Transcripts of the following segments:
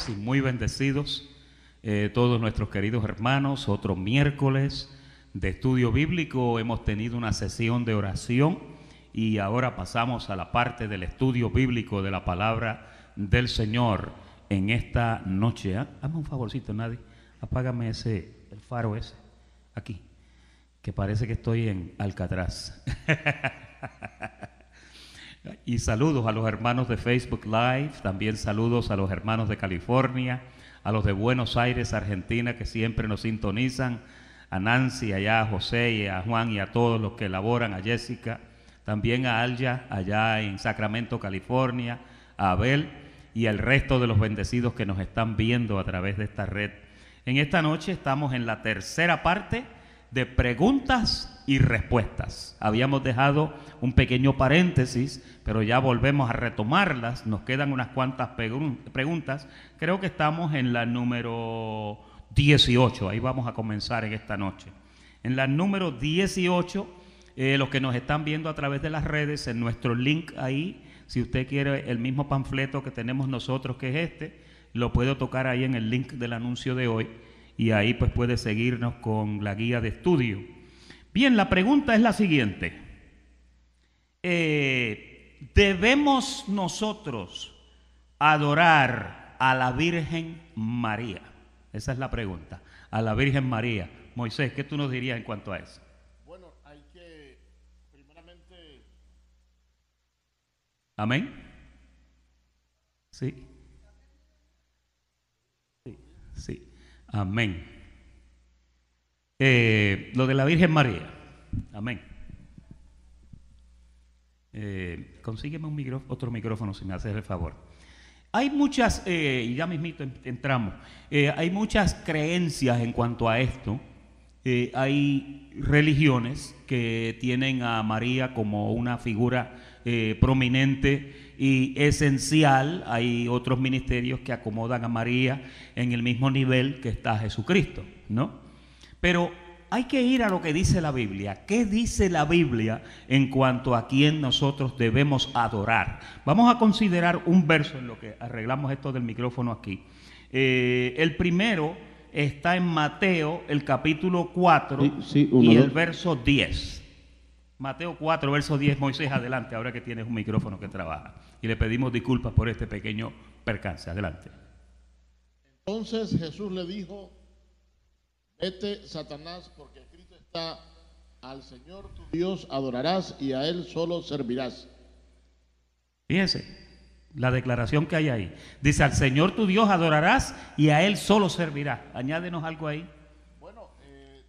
y muy bendecidos todos nuestros queridos hermanos. Otro miércoles de estudio bíblico. Hemos tenido una sesión de oración y ahora pasamos a la parte del estudio bíblico de la palabra del Señor en esta noche. Hazme un favorcito, nadie. Apágame el faro ese, aquí, que parece que estoy en Alcatraz. Y saludos a los hermanos de Facebook Live, también saludos a los hermanos de California, a los de Buenos Aires, Argentina, que siempre nos sintonizan, a Nancy, allá a José y a Juan y a todos los que elaboran, a Jessica, también a Alya, allá en Sacramento, California, a Abel y al resto de los bendecidos que nos están viendo a través de esta red. En esta noche estamos en la tercera parte de preguntas y respuestas. Habíamos dejado un pequeño paréntesis, pero ya volvemos a retomarlas. Nos quedan unas cuantas preguntas. Creo que estamos en la número 18. Ahí vamos a comenzar en esta noche. En la número 18, los que nos están viendo a través de las redes, en nuestro link ahí, si usted quiere el mismo panfleto que tenemos nosotros, que es este, lo puede tocar ahí en el link del anuncio de hoy. Y ahí pues puede seguirnos con la guía de estudio. Bien, la pregunta es la siguiente. ¿Debemos nosotros adorar a la Virgen María? Esa es la pregunta. A la Virgen María. Moisés, ¿qué tú nos dirías en cuanto a eso? Bueno, hay que primeramente... ¿Amén? Sí. Sí. Amén. Lo de la Virgen María. Amén. Consígueme otro micrófono si me haces el favor. Hay muchas, y ya mismito entramos, hay muchas creencias en cuanto a esto. Hay religiones que tienen a María como una figura prominente y esencial. Hay otros ministerios que acomodan a María en el mismo nivel que está Jesucristo, ¿no? Pero hay que ir a lo que dice la Biblia. ¿Qué dice la Biblia en cuanto a quién nosotros debemos adorar? Vamos a considerar un verso en lo que arreglamos esto del micrófono aquí. El primero está en Mateo, el capítulo 4 y el verso 10. Mateo 4, verso 10. Moisés, adelante, ahora que tienes un micrófono que trabaja. Y le pedimos disculpas por este pequeño percance. Adelante. Entonces Jesús le dijo: vete, Satanás, porque escrito está: al Señor tu Dios adorarás y a Él solo servirás. Fíjense la declaración que hay ahí. Dice: al Señor tu Dios adorarás y a Él solo servirás. Añádenos algo ahí. Bueno, el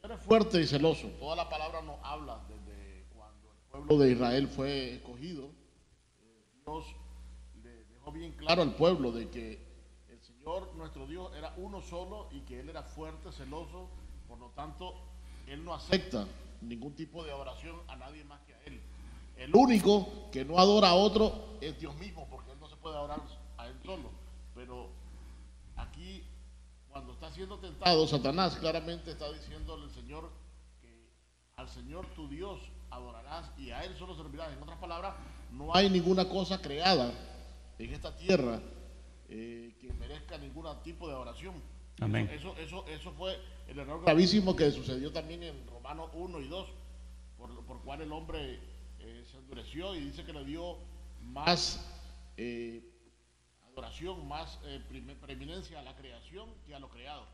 Señor es fuerte y celoso. Toda la palabra nos habla desde cuando el pueblo de Israel fue escogido. Dios le dejó bien claro al pueblo de que el Señor, nuestro Dios, era uno solo y que Él era fuerte, celoso. Por lo tanto, Él no acepta ningún tipo de adoración a nadie más que a Él. El único que no adora a otro es Dios mismo, porque Él no se puede adorar a Él solo. Pero aquí, cuando está siendo tentado, Satanás claramente está diciéndole al Señor que al Señor tu Dios adorarás y a Él solo servirás. En otras palabras, no hay ninguna cosa creada en esta tierra que merezca ningún tipo de adoración. Amén. Eso fue el error gravísimo que sucedió también en Romanos 1 y 2, por cual el hombre se endureció y dice que le dio más adoración, más preeminencia a la creación que a lo creado.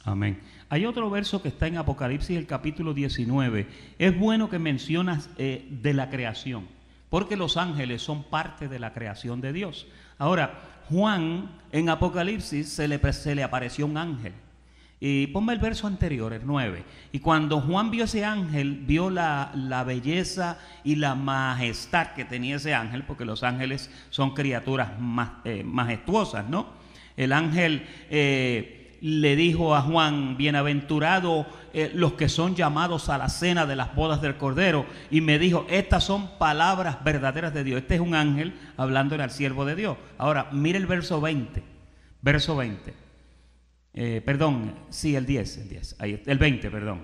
Amén. Hay otro verso que está en Apocalipsis, el capítulo 19. Es bueno que mencionas de la creación, porque los ángeles son parte de la creación de Dios. Ahora, Juan en Apocalipsis se le apareció un ángel. Y ponme el verso anterior, el 9. Y cuando Juan vio ese ángel, vio la belleza y la majestad que tenía ese ángel, porque los ángeles son criaturas majestuosas, ¿no? El ángel le dijo a Juan: bienaventurado los que son llamados a la cena de las bodas del Cordero. Y me dijo: estas son palabras verdaderas de Dios. Este es un ángel hablándole al siervo de Dios. Ahora, mire el verso 20. Verso 20. Perdón, sí, el 10. Ahí, el 20, perdón.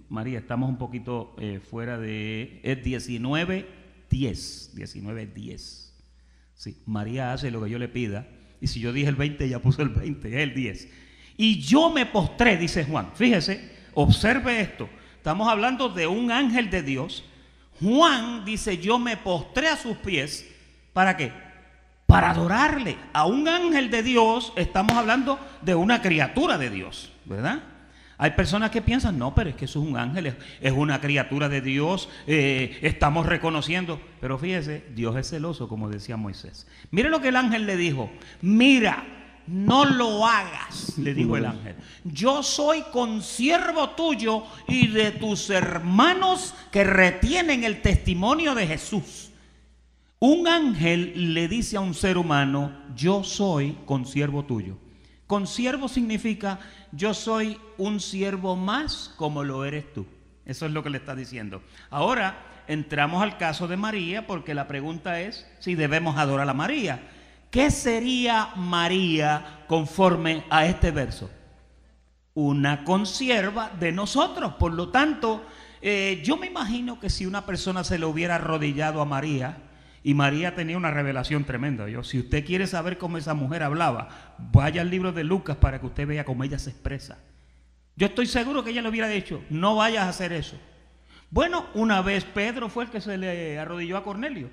María, estamos un poquito fuera de... Es 19:10. 19:10. Sí, María hace lo que yo le pida Y si yo dije el 20, ella puso el 20, es el 10. Y yo me postré, dice Juan. Fíjese, observe esto. Estamos hablando de un ángel de Dios. Juan dice, yo me postré a sus pies. ¿Para qué? Para adorarle. A un ángel de Dios estamos hablando de una criatura de Dios, ¿verdad? Hay personas que piensan, no, pero es que eso es un ángel, es una criatura de Dios, estamos reconociendo. Pero fíjese, Dios es celoso, como decía Moisés. Mire lo que el ángel le dijo. Mira, no lo hagas, le dijo el ángel. Yo soy consiervo tuyo y de tus hermanos que retienen el testimonio de Jesús. Un ángel le dice a un ser humano, yo soy consiervo tuyo. Consiervo significa, yo soy un siervo más como lo eres tú. Eso es lo que le está diciendo. Ahora entramos al caso de María, porque la pregunta es si debemos adorar a María. ¿Qué sería María conforme a este verso? Una consierva de nosotros. Por lo tanto, yo me imagino que si una persona se le hubiera arrodillado a María, y María tenía una revelación tremenda. Si usted quiere saber cómo esa mujer hablaba, vaya al libro de Lucas para que usted vea cómo ella se expresa. Yo estoy seguro que ella le hubiera dicho, no vayas a hacer eso. Bueno, una vez Pedro fue el que se le arrodilló a Cornelio.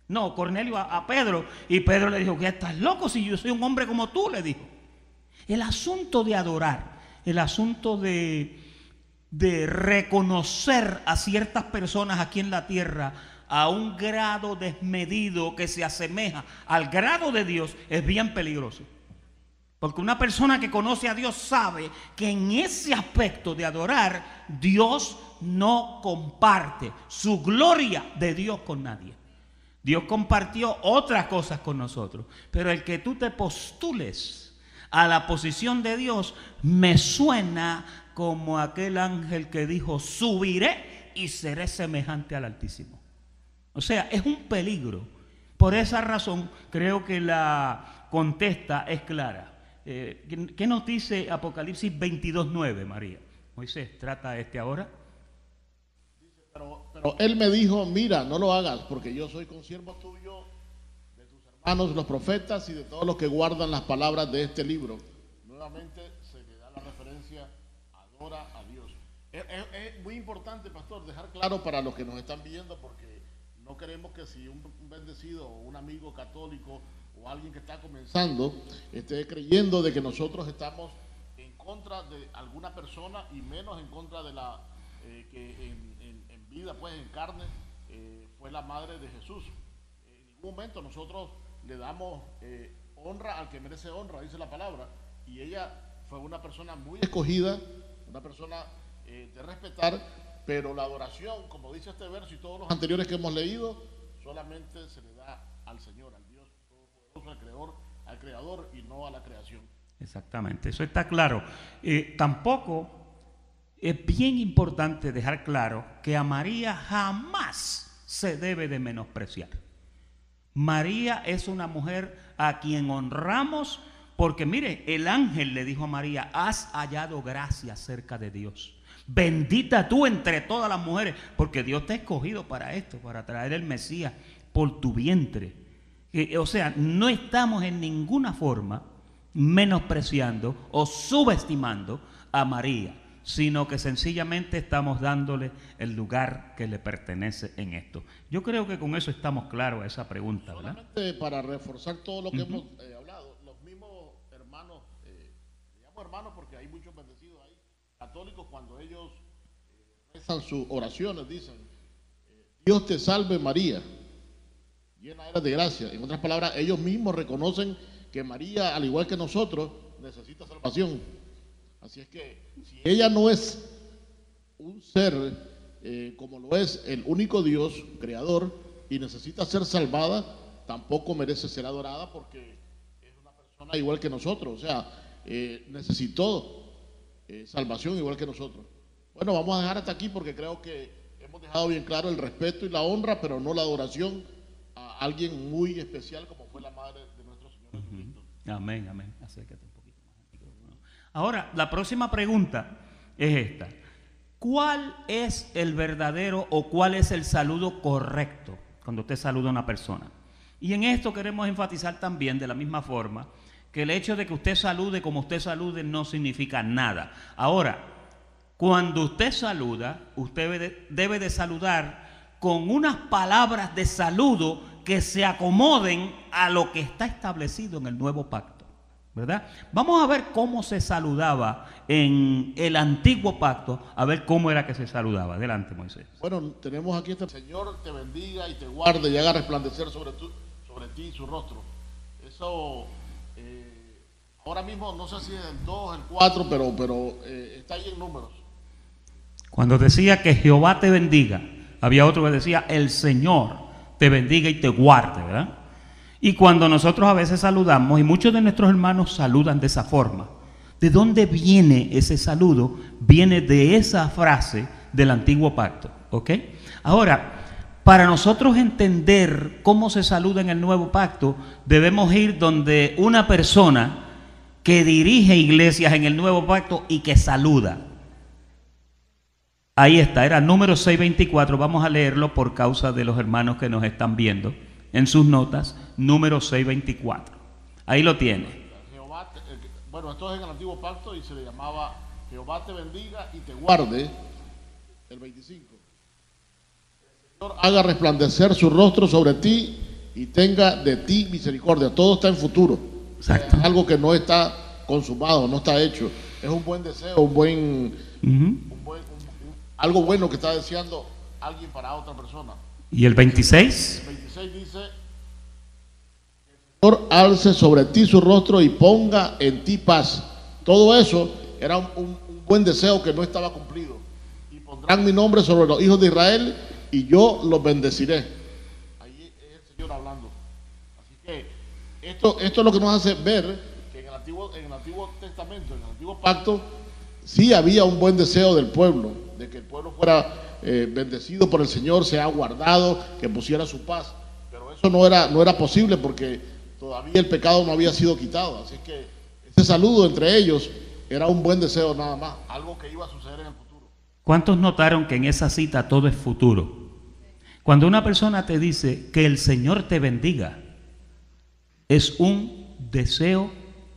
No, Cornelio a Pedro. Y Pedro le dijo, ¿qué estás loco si yo soy un hombre como tú? Le dijo. El asunto de adorar, el asunto de reconocer a ciertas personas aquí en la tierra a un grado desmedido que se asemeja al grado de Dios, es bien peligroso. Porque una persona que conoce a Dios sabe que en ese aspecto de adorar, Dios no comparte su gloria de Dios con nadie. Dios compartió otras cosas con nosotros, pero el que tú te postules a la posición de Dios me suena como aquel ángel que dijo, subiré y seré semejante al Altísimo. O sea, es un peligro. Por esa razón creo que la contesta es clara. ¿Qué nos dice Apocalipsis 22:9, María? Moisés, trata ahora. Pero él me dijo, mira, no lo hagas, porque yo soy consiervo tuyo, de tus hermanos los profetas y de todos los que guardan las palabras de este libro. Nuevamente se le da la referencia, adora a Dios. Es muy importante, pastor, dejar claro para los que nos están viendo, porque no queremos que si un bendecido o un amigo católico o alguien que está comenzando esté creyendo de que nosotros estamos en contra de alguna persona y menos en contra de la que en vida, pues en carne, fue la madre de Jesús. En ningún momento nosotros le damos honra al que merece honra, dice la palabra, y ella fue una persona muy escogida, una persona de respetar, pero la adoración, como dice este verso y todos los anteriores que hemos leído, solamente se le da al Señor, al Dios todopoderoso, al Creador y no a la creación. Exactamente, eso está claro. Tampoco es bien importante dejar claro que a María jamás se debe de menospreciar. María es una mujer a quien honramos porque, mire, el ángel le dijo a María, has hallado gracia cerca de Dios. Bendita tú entre todas las mujeres, porque Dios te ha escogido para esto, para traer el Mesías por tu vientre. O sea, no estamos en ninguna forma menospreciando o subestimando a María, sino que sencillamente estamos dándole el lugar que le pertenece en esto. Yo creo que con eso estamos claros a esa pregunta, ¿verdad? Solamente para reforzar todo lo que hemos hablado, los mismos hermanos, llamo hermanos porque hay muchos bendecidos ahí, católicos, cuando ellos rezan sus oraciones, dicen, Dios te salve María, llena eres de gracia. En otras palabras, ellos mismos reconocen que María, al igual que nosotros, necesita salvación. Así es que si ella no es un ser como lo es el único Dios creador y necesita ser salvada, tampoco merece ser adorada porque es una persona igual que nosotros, o sea, necesitó salvación igual que nosotros. Bueno, vamos a dejar hasta aquí porque creo que hemos dejado bien claro el respeto y la honra, pero no la adoración a alguien muy especial como fue la madre de nuestro Señor Jesucristo. Amén, amén. Acércate un poquito más. Ahora, la próxima pregunta es esta. ¿Cuál es el verdadero o cuál es el saludo correcto cuando usted saluda a una persona? Y en esto queremos enfatizar también de la misma forma que el hecho de que usted salude como usted salude no significa nada. Ahora, cuando usted saluda, usted debe de saludar con unas palabras de saludo que se acomoden a lo que está establecido en el nuevo pacto, ¿verdad? Vamos a ver cómo se saludaba en el antiguo pacto, a ver cómo era que se saludaba. Adelante, Moisés. Bueno, tenemos aquí el Señor te bendiga y te guarde y haga resplandecer sobre ti su rostro. Eso, ahora mismo no sé si es el 2, el 4, pero está ahí en números. Cuando decía que Jehová te bendiga, había otro que decía el Señor te bendiga y te guarde, ¿verdad? Y cuando nosotros a veces saludamos, y muchos de nuestros hermanos saludan de esa forma, ¿de dónde viene ese saludo? Viene de esa frase del antiguo pacto, ¿ok? Ahora, para nosotros entender cómo se saluda en el nuevo pacto, debemos ir donde una persona que dirige iglesias en el nuevo pacto y que saluda. Ahí está, era número 624, vamos a leerlo por causa de los hermanos que nos están viendo en sus notas, número 624. Ahí lo tiene. Jehová bueno, esto es en el antiguo pacto y se le llamaba Jehová te bendiga y te guarde, el 25. El Señor haga resplandecer su rostro sobre ti y tenga de ti misericordia. Todo está en futuro. Exacto. Es algo que no está consumado, no está hecho. Es un buen deseo, algo bueno que está deseando alguien para otra persona. ¿Y el 26? El 26 dice: el Señor alce sobre ti su rostro y ponga en ti paz. Todo eso era un buen deseo que no estaba cumplido. Y pondrán mi nombre sobre los hijos de Israel y yo los bendeciré. Ahí es el Señor hablando. Así que esto es lo que nos hace ver que en el Antiguo Testamento, en el Antiguo Pacto, sí había un buen deseo del pueblo, de que el pueblo fuera bendecido por el Señor, sea guardado, que pusiera su paz. Pero eso no era posible porque todavía el pecado no había sido quitado. Así que ese saludo entre ellos era un buen deseo nada más, algo que iba a suceder en el futuro. ¿Cuántos notaron que en esa cita todo es futuro? Cuando una persona te dice que el Señor te bendiga, es un deseo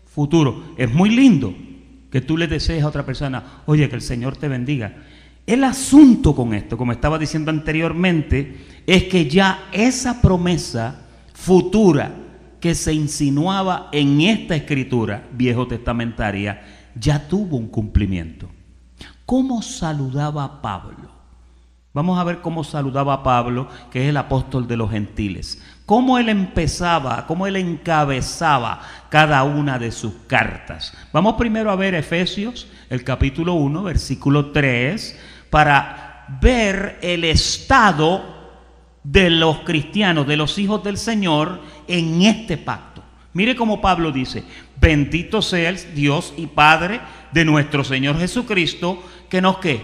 futuro. Es muy lindo que tú le desees a otra persona, oye, que el Señor te bendiga. El asunto con esto, como estaba diciendo anteriormente, es que ya esa promesa futura que se insinuaba en esta escritura viejo testamentaria ya tuvo un cumplimiento. ¿Cómo saludaba Pablo? Vamos a ver cómo saludaba Pablo, que es el apóstol de los gentiles. Cómo él empezaba, cómo él encabezaba cada una de sus cartas. Vamos primero a ver Efesios, el capítulo 1, versículo 3, para ver el estado de los cristianos, de los hijos del Señor en este pacto. Mire cómo Pablo dice: bendito sea el Dios y Padre de nuestro Señor Jesucristo, que nos ¿qué?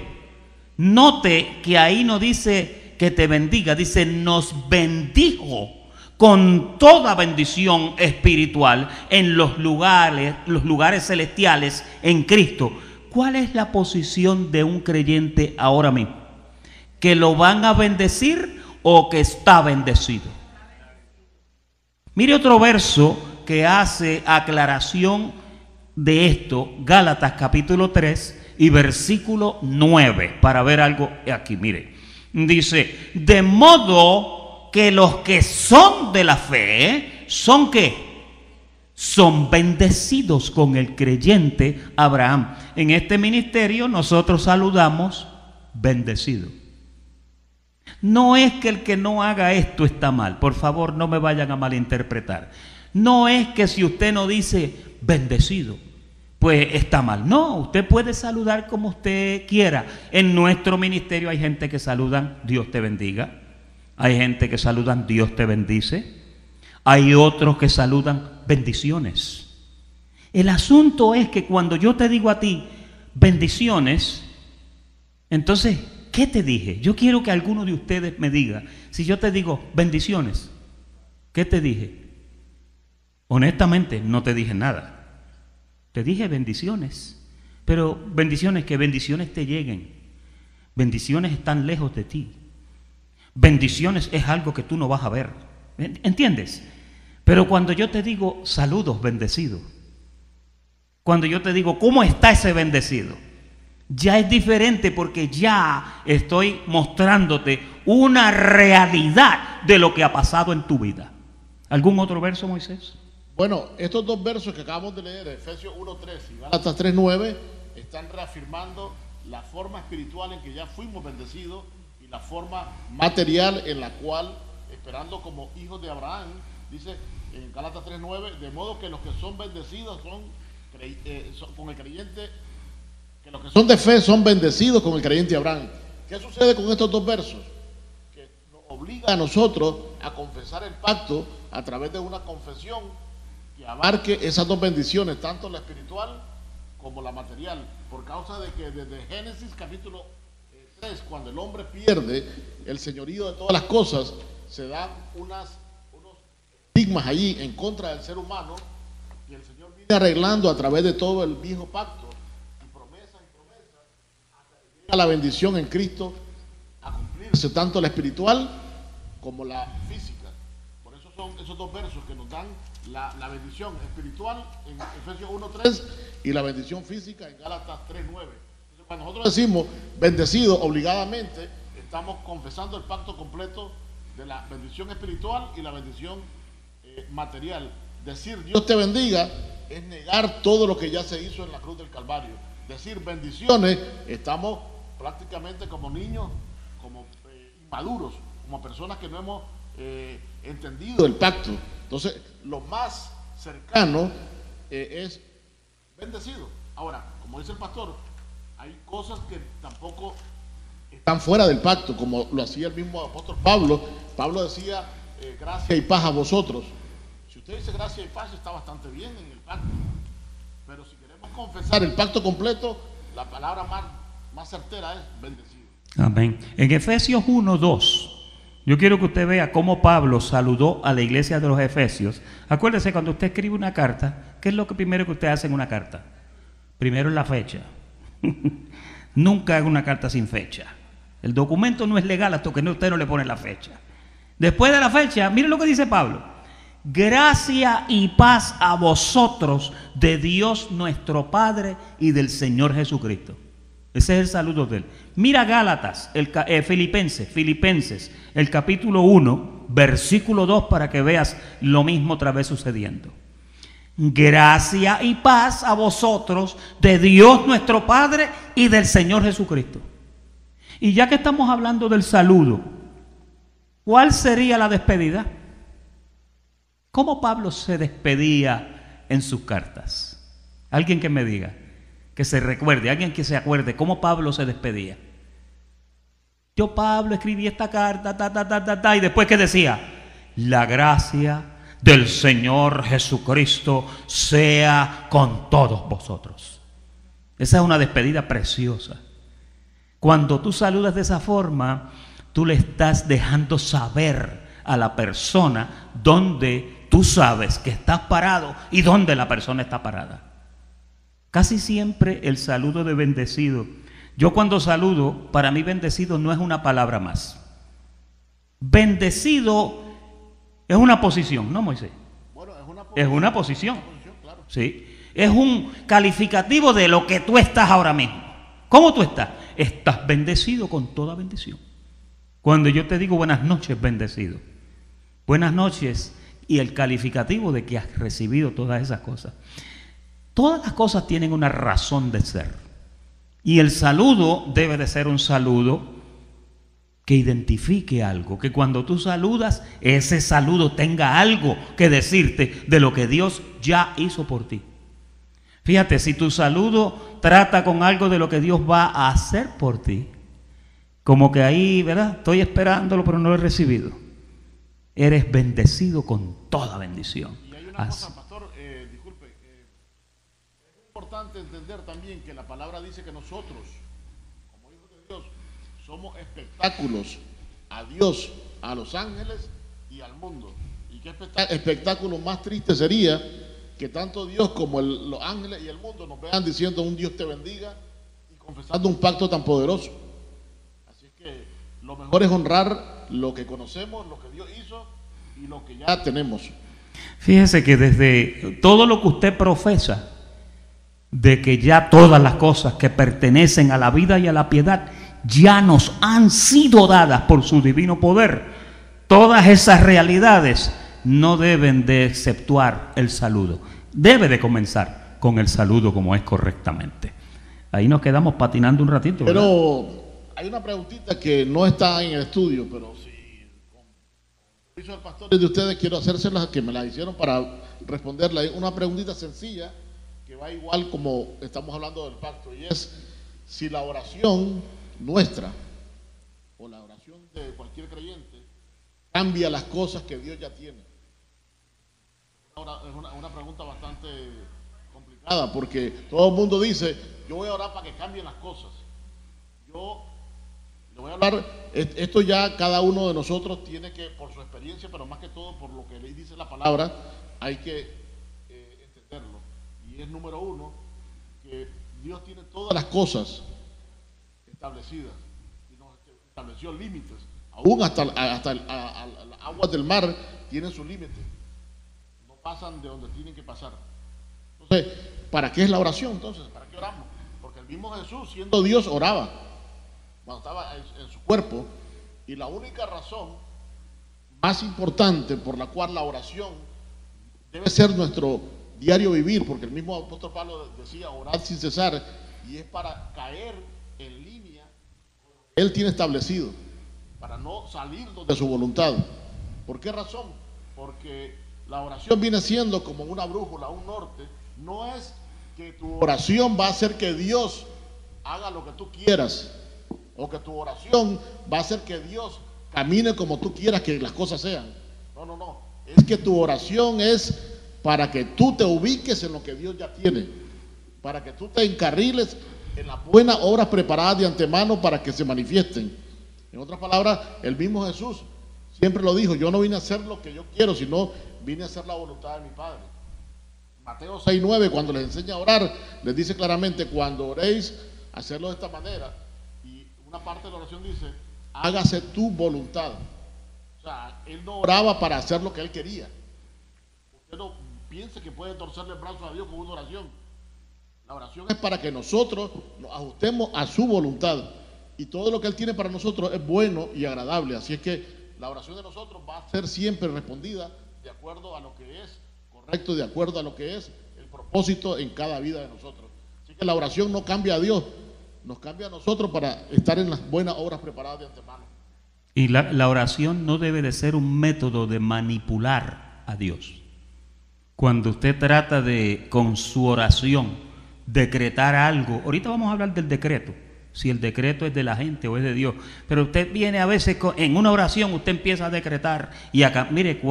Note que ahí no dice que te bendiga, dice nos bendijo con toda bendición espiritual en los lugares celestiales en Cristo. ¿Cuál es la posición de un creyente ahora mismo? ¿Que lo van a bendecir o que está bendecido? Mire otro verso que hace aclaración de esto, Gálatas capítulo 3 y versículo 9, para ver algo aquí. Mire, dice: de modo que los que son de la fe, ¿son qué? Son bendecidos con el creyente Abraham. En este ministerio nosotros saludamos bendecido. No es que el que no haga esto está mal, por favor no me vayan a malinterpretar. No es que si usted no dice bendecido, pues está mal. No, usted puede saludar como usted quiera. En nuestro ministerio hay gente que saludan Dios te bendiga. Hay gente que saludan Dios te bendice. Hay otros que saludan bendiciones. El asunto es que cuando yo te digo a ti bendiciones, entonces, ¿qué te dije? Yo quiero que alguno de ustedes me diga, si yo te digo bendiciones, ¿qué te dije? Honestamente, no te dije nada. Te dije bendiciones, pero bendiciones, que bendiciones te lleguen. Bendiciones están lejos de ti. Bendiciones es algo que tú no vas a ver. ¿Entiendes? Pero cuando yo te digo saludos bendecidos, Cuando yo te digo, ¿cómo está ese bendecido? Ya es diferente porque ya estoy mostrándote una realidad de lo que ha pasado en tu vida. ¿Algún otro verso, Moisés? Bueno, estos dos versos que acabamos de leer, Efesios 1:3 y Gálatas 3:9, están reafirmando la forma espiritual en que ya fuimos bendecidos y la forma material en la cual, esperando como hijos de Abraham, dice en Gálatas 3:9, de modo que los que son bendecidos son con el creyente, que los que son de fe son bendecidos con el creyente Abraham. ¿Qué sucede con estos dos versos? Que nos obliga a nosotros a confesar el pacto a través de una confesión que abarque esas dos bendiciones, tanto la espiritual como la material, por causa de que desde Génesis capítulo 3, cuando el hombre pierde el señorío de todas las cosas, se dan unos estigmas allí en contra del ser humano, y el Señor viene arreglando a través de todo el viejo pacto, y promesa, hasta que llega la bendición en Cristo a cumplirse tanto la espiritual como la física. Por eso son esos dos versos que nos dan la bendición espiritual en Efesios 1:3 y la bendición física en Gálatas 3:9. Entonces, cuando nosotros decimos bendecido obligadamente, estamos confesando el pacto completo de la bendición espiritual y la bendición material. Decir Dios te bendiga es negar todo lo que ya se hizo en la cruz del Calvario. Decir bendiciones, estamos prácticamente como niños, como inmaduros, como personas que no hemos entendido el pacto. Entonces, lo más cercano es bendecido. Ahora, como dice el pastor, hay cosas que tampoco están fuera del pacto, como lo hacía el mismo apóstol Pablo. Pablo decía, gracia y paz a vosotros. Si usted dice gracia y paz, está bastante bien en el pacto. Pero si queremos confesar el pacto completo, la palabra más certera es bendecido. Amén. En Efesios 1:2, yo quiero que usted vea cómo Pablo saludó a la iglesia de los Efesios. Acuérdese, cuando usted escribe una carta, ¿qué es lo que primero que usted hace en una carta? Primero es la fecha. Nunca haga una carta sin fecha. El documento no es legal hasta que usted no le pone la fecha. Después de la fecha, mire lo que dice Pablo: gracia y paz a vosotros de Dios nuestro Padre y del Señor Jesucristo. Ese es el saludo de él. Mira Gálatas, Filipenses, el capítulo 1, versículo 2, para que veas lo mismo otra vez sucediendo. Gracia y paz a vosotros de Dios nuestro Padre y del Señor Jesucristo. Y ya que estamos hablando del saludo, ¿cuál sería la despedida? ¿Cómo Pablo se despedía en sus cartas? Alguien que me diga, que se recuerde, alguien que se acuerde cómo Pablo se despedía. Yo, Pablo, escribí esta carta, y después, ¿qué decía? La gracia del Señor Jesucristo sea con todos vosotros. Esa es una despedida preciosa. Cuando tú saludas de esa forma, tú le estás dejando saber a la persona dónde tú sabes que estás parado y dónde la persona está parada. Casi siempre el saludo de bendecido, yo cuando saludo, para mí bendecido no es una palabra más. Bendecido es una posición, ¿no, Moisés? Bueno, es una posición. Claro. Sí. Es un calificativo de lo que tú estás ahora mismo. ¿Cómo tú estás? Estás bendecido con toda bendición. Cuando yo te digo buenas noches, bendecido. Buenas noches, y el calificativo de que has recibido todas esas cosas. Todas las cosas tienen una razón de ser. Y el saludo debe de ser un saludo que identifique algo, que cuando tú saludas, ese saludo tenga algo que decirte de lo que Dios ya hizo por ti. Fíjate, si tu saludo trata con algo de lo que Dios va a hacer por ti, como que ahí, ¿verdad? Estoy esperándolo, pero no lo he recibido. Eres bendecido con toda bendición. Y hay una cosa, pastor, disculpe, es importante entender también que la palabra dice que nosotros, como hijos de Dios, somos espectáculos a Dios, a los ángeles y al mundo. ¿Y qué espectáculo más triste sería que tanto Dios como los ángeles y el mundo nos vean diciendo un Dios te bendiga y confesando un pacto tan poderoso? Así es que lo mejor es honrar lo que conocemos, lo que Dios hizo y lo que ya tenemos. Fíjese que desde todo lo que usted profesa, de que ya todas las cosas que pertenecen a la vida y a la piedad ya nos han sido dadas por su divino poder. Todas esas realidades no deben de exceptuar el saludo. Debe de comenzar con el saludo como es correctamente. Ahí nos quedamos patinando un ratito, ¿verdad? Pero hay una preguntita que no está en el estudio, pero si con permiso del pastor y de ustedes quiero hacérselas, que me la hicieron para responderla. Una preguntita sencilla que va igual como estamos hablando del pacto, y es si la oración nuestra o la oración de cualquier creyente cambia las cosas que Dios ya tiene. Es una pregunta bastante complicada, porque todo el mundo dice, yo voy a orar para que cambien las cosas. Yo le voy a hablar, esto ya cada uno de nosotros tiene que, por su experiencia, pero más que todo por lo que le dice la palabra, hay que entenderlo. Y es número uno, que Dios tiene todas las cosas establecidas y nos estableció límites. Aún hasta las aguas del mar tienen sus límites. No pasan de donde tienen que pasar. Entonces, ¿para qué es la oración entonces? ¿Para qué oramos? Porque el mismo Jesús, siendo Dios, oraba cuando estaba en su cuerpo, y la única razón más importante por la cual la oración debe ser nuestro diario vivir, porque el mismo apóstol Pablo decía, orad sin cesar, y es para caer en línea con lo que Él tiene establecido, para no salir de su voluntad. ¿Por qué razón? Porque la oración viene siendo como una brújula, un norte. No es que tu oración va a hacer que Dios haga lo que tú quieras, o que tu oración va a hacer que Dios camine como tú quieras que las cosas sean. No, no, no. Es que tu oración es para que tú te ubiques en lo que Dios ya tiene, para que tú te encarriles en las buenas obras preparadas de antemano para que se manifiesten. En otras palabras, el mismo Jesús siempre lo dijo, yo no vine a hacer lo que yo quiero, sino vine a hacer la voluntad de mi Padre. Mateo 6:9, cuando les enseña a orar, les dice claramente, cuando oréis, hacerlo de esta manera. Y una parte de la oración dice, hágase tu voluntad. O sea, él no oraba para hacer lo que él quería. Usted no piense que puede torcerle el brazo a Dios con una oración. La oración es para que nosotros nos ajustemos a su voluntad. Y todo lo que Él tiene para nosotros es bueno y agradable. Así es que la oración de nosotros va a ser siempre respondida de acuerdo a lo que es correcto, de acuerdo a lo que es el propósito en cada vida de nosotros. Así que la oración no cambia a Dios, nos cambia a nosotros para estar en las buenas obras preparadas de antemano. Y la oración no debe de ser un método de manipular a Dios. Cuando usted trata de, con su oración, decretar algo, ahorita vamos a hablar del decreto, si el decreto es de la gente o es de Dios, pero usted viene a veces en una oración, usted empieza a decretar, y acá, mire,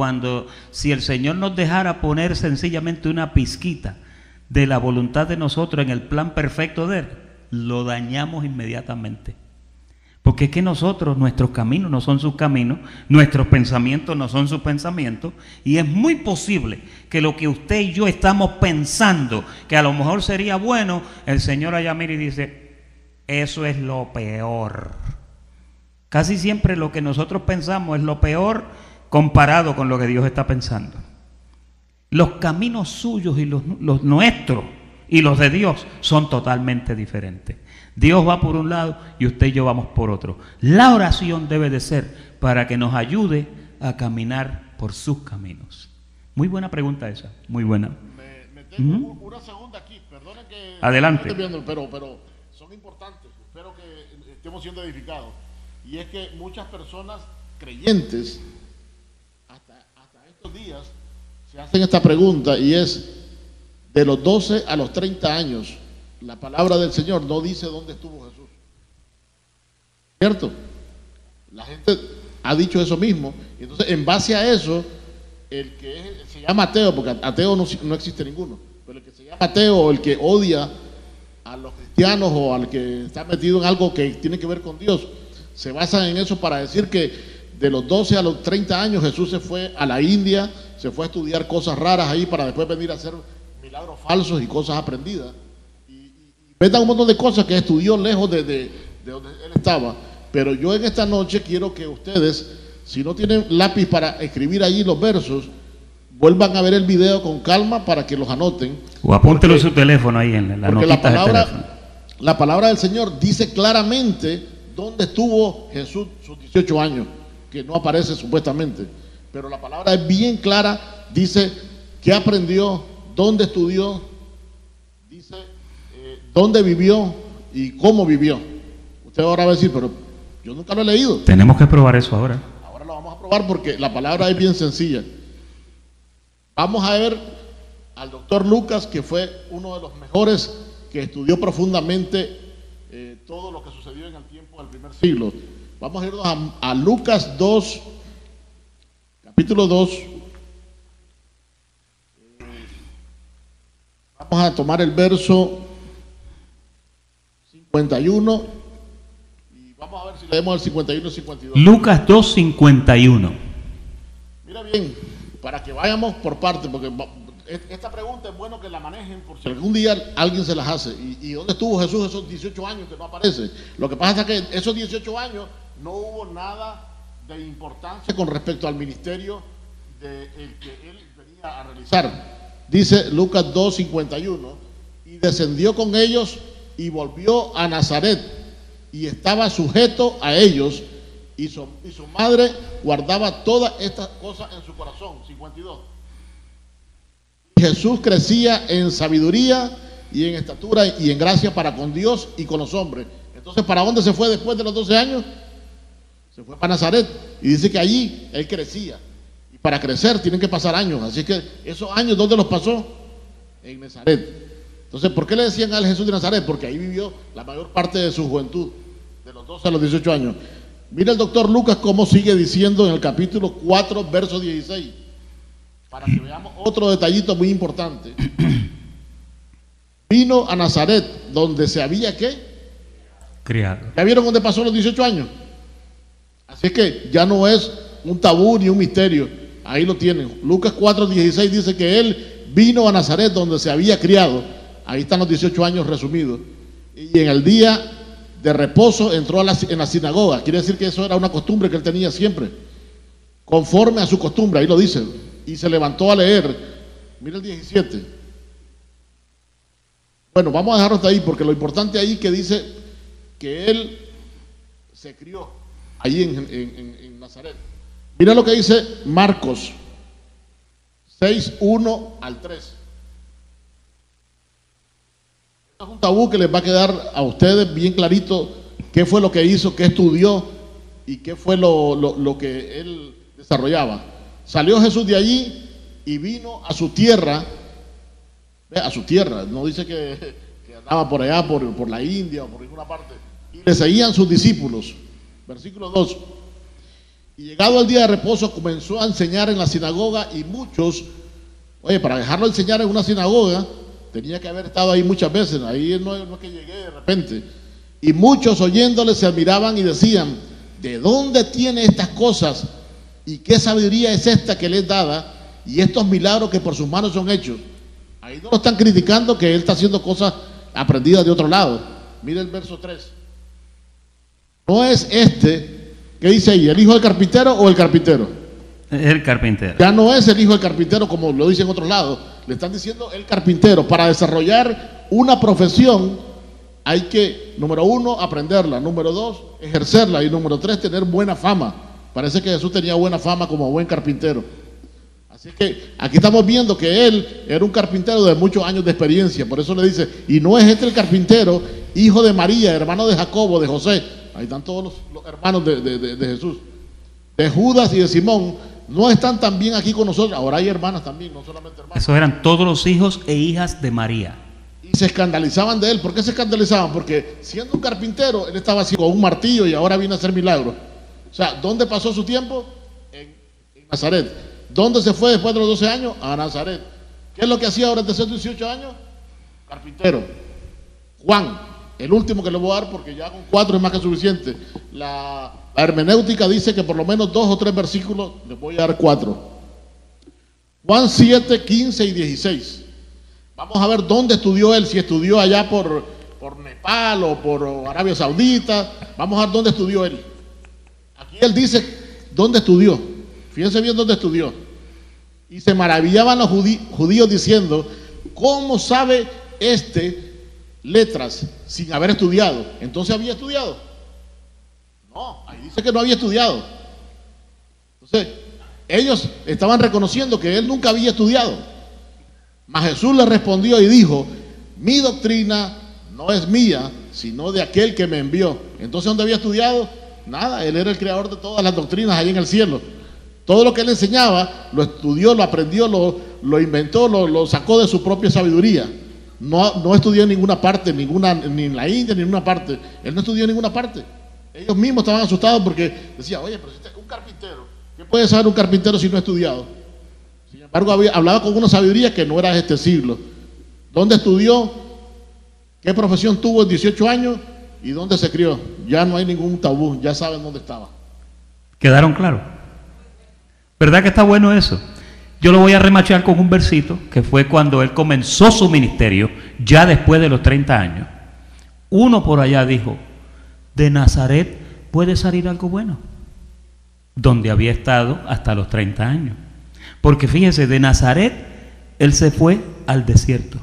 si el Señor nos dejara poner sencillamente una pizquita de la voluntad de nosotros en el plan perfecto de Él, lo dañamos inmediatamente. Porque es que nosotros, nuestros caminos no son sus caminos, nuestros pensamientos no son sus pensamientos, y es muy posible que lo que usted y yo estamos pensando, que a lo mejor sería bueno, el Señor allá mira y dice, eso es lo peor. Casi siempre lo que nosotros pensamos es lo peor comparado con lo que Dios está pensando. Los caminos suyos y los nuestros y los de Dios son totalmente diferentes. Dios va por un lado y usted y yo vamos por otro. La oración debe de ser para que nos ayude a caminar por sus caminos. Muy buena pregunta esa, muy buena. Me tengo una segunda aquí, perdonen que... Adelante. Pero son importantes, espero que estemos siendo edificados. Y es que muchas personas creyentes, hasta estos días, se hacen esta pregunta, y es, de los 12 a los 30 años, la palabra del Señor no dice dónde estuvo Jesús. ¿Cierto? La gente ha dicho eso mismo. Y entonces, en base a eso, el que se llama ateo, porque ateo no existe ninguno, pero el que se llama ateo, o el que odia a los cristianos o al que está metido en algo que tiene que ver con Dios, se basa en eso para decir que de los 12 a los 30 años Jesús se fue a la India, se fue a estudiar cosas raras ahí para después venir a hacer milagros falsos y cosas aprendidas. Inventan un montón de cosas que estudió lejos de donde él estaba. Pero yo en esta noche quiero que ustedes, si no tienen lápiz para escribir allí los versos, vuelvan a ver el video con calma para que los anoten. O apúntelo en su teléfono ahí en la porque notita del teléfono. La palabra del Señor dice claramente dónde estuvo Jesús sus 18 años, que no aparece supuestamente. Pero la palabra es bien clara, dice qué aprendió, dónde estudió, dice dónde vivió y cómo vivió. Usted ahora va a decir, pero yo nunca lo he leído. Tenemos que probar eso ahora. Ahora lo vamos a probar porque la palabra es bien sencilla. Vamos a ver al doctor Lucas, que fue uno de los mejores, que estudió profundamente todo lo que sucedió en el tiempo del primer siglo. Vamos a irnos a Lucas 2, capítulo 2. Vamos a tomar el verso 51 y vamos a ver si leemos el 51 y 52. Lucas 2:51. Mira bien, para que vayamos por parte, porque esta pregunta es bueno que la manejen por si algún día alguien se las hace. ¿Y dónde estuvo Jesús esos 18 años que no aparece? Lo que pasa es que esos 18 años no hubo nada de importancia con respecto al ministerio que él venía a realizar. Dice Lucas 2:51, y descendió con ellos y volvió a Nazaret y estaba sujeto a ellos, y su madre guardaba todas estas cosas en su corazón. 52. Jesús crecía en sabiduría y en estatura y en gracia para con Dios y con los hombres. Entonces, ¿para dónde se fue después de los 12 años? Se fue para Nazaret, y dice que allí él crecía. Y para crecer tienen que pasar años. Así que esos años, ¿dónde los pasó? En Nazaret. Entonces, ¿por qué le decían a él Jesús de Nazaret? Porque ahí vivió la mayor parte de su juventud, de los 12 a los 18 años. Mira el doctor Lucas cómo sigue diciendo en el capítulo 4, verso 16, para que veamos otro detallito muy importante. Vino a Nazaret, donde se había, ¿qué? Criado. ¿Ya vieron dónde pasó los 18 años? Así que ya no es un tabú ni un misterio. Ahí lo tienen. Lucas 4:16 dice que él vino a Nazaret, donde se había criado. Ahí están los 18 años resumidos. Y en el día de reposo entró en la sinagoga. Quiere decir que eso era una costumbre que él tenía siempre, conforme a su costumbre. Ahí lo dice. Y se levantó a leer. Mira el 17. Bueno, vamos a dejarlo hasta ahí, porque lo importante ahí que dice que él se crió allí en Nazaret. Mira lo que dice Marcos 6:1 al 3. Esto es un tabú que les va a quedar a ustedes bien clarito qué fue lo que hizo, qué estudió y qué fue lo que él desarrollaba. Salió Jesús de allí y vino a su tierra. A su tierra, no dice que andaba por allá, por la India o por ninguna parte. Y le seguían sus discípulos. Versículo 2. Y llegado el día de reposo comenzó a enseñar en la sinagoga, y muchos, para dejarlo enseñar en una sinagoga, tenía que haber estado ahí muchas veces. Ahí no es que llegué de repente. Y muchos oyéndole se admiraban y decían: ¿de dónde tiene estas cosas? ¿Y qué sabiduría es esta que le es dada? Y estos milagros que por sus manos son hechos. Ahí no lo están criticando, que él está haciendo cosas aprendidas de otro lado. Mira el verso 3. No es ¿qué dice ahí? ¿El hijo del carpintero o el carpintero? El carpintero. Ya no es el hijo del carpintero como lo dice en otro lado. Le están diciendo el carpintero. Para desarrollar una profesión hay que, número 1, aprenderla. Número 2, ejercerla. Y número 3, tener buena fama. Parece que Jesús tenía buena fama como buen carpintero. Así que aquí estamos viendo que él era un carpintero de muchos años de experiencia. Por eso le dice, y no es el carpintero, hijo de María, hermano de Jacobo, de José. Ahí están todos los hermanos de Jesús. De Judas y de Simón. No están también aquí con nosotros. Ahora hay hermanas también, no solamente hermanos. Esos eran todos los hijos e hijas de María. Y se escandalizaban de él. ¿Por qué se escandalizaban? Porque siendo un carpintero, él estaba así con un martillo y ahora viene a hacer milagros. O sea, ¿dónde pasó su tiempo? En Nazaret. ¿Dónde se fue después de los 12 años? A Nazaret. ¿Qué es lo que hacía ahora desde 18 años? Carpintero. Juan, el último que le voy a dar porque ya con 4 es más que suficiente. La hermenéutica dice que por lo menos 2 o 3 versículos, les voy a dar 4. Juan 7, 15 y 16. Vamos a ver dónde estudió él, si estudió allá por Nepal o por Arabia Saudita. Vamos a ver dónde estudió él. Aquí él dice dónde estudió. Fíjense bien dónde estudió. Y se maravillaban los judíos diciendo, ¿cómo sabe letras sin haber estudiado? Entonces había estudiado. No, ahí dice que no había estudiado. Entonces, ellos estaban reconociendo que él nunca había estudiado. Mas Jesús le respondió y dijo, mi doctrina no es mía, sino de aquel que me envió. Entonces, ¿dónde había estudiado? Nada, él era el creador de todas las doctrinas allí en el cielo. Todo lo que él enseñaba, lo estudió, lo aprendió, lo inventó, lo sacó de su propia sabiduría. No estudió en ninguna parte, ni en la India, ni en ninguna parte. Él no estudió en ninguna parte. Ellos mismos estaban asustados porque decían, oye, pero si este es un carpintero, ¿qué puede saber un carpintero si no ha estudiado? Sin embargo, hablaba con una sabiduría que no era de este siglo. ¿Dónde estudió? ¿Qué profesión tuvo en 18 años? ¿Y dónde se crió? Ya no hay ningún tabú, ya saben dónde estaba. ¿Quedaron claros? ¿Verdad que está bueno eso? Yo lo voy a remachar con un versito que fue cuando él comenzó su ministerio, ya después de los 30 años. Uno por allá dijo, de Nazaret puede salir algo bueno, donde había estado hasta los 30 años. Porque fíjese, de Nazaret él se fue al desierto.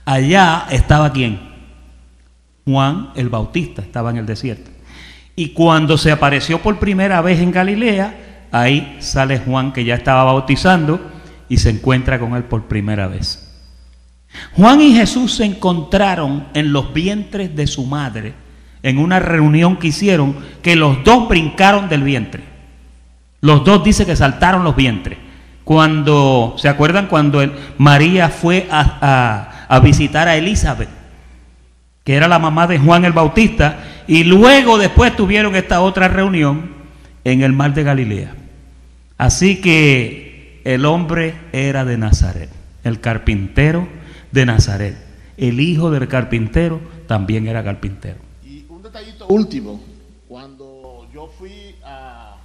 Allá estaba ¿quién? Juan el Bautista estaba en el desierto. Y cuando se apareció por primera vez en Galilea, ahí sale Juan que ya estaba bautizando y se encuentra con él por primera vez. Juan y Jesús se encontraron en los vientres de su madre en una reunión que hicieron, que los dos brincaron del vientre. Los dos dice que saltaron los vientres. Cuando, ¿se acuerdan cuando María fue a visitar a Elizabeth, que era la mamá de Juan el Bautista, y luego después tuvieron esta otra reunión en el mar de Galilea? Así que el hombre era de Nazaret, el carpintero de Nazaret. El hijo del carpintero también era carpintero. Y un detallito último, cuando yo fui a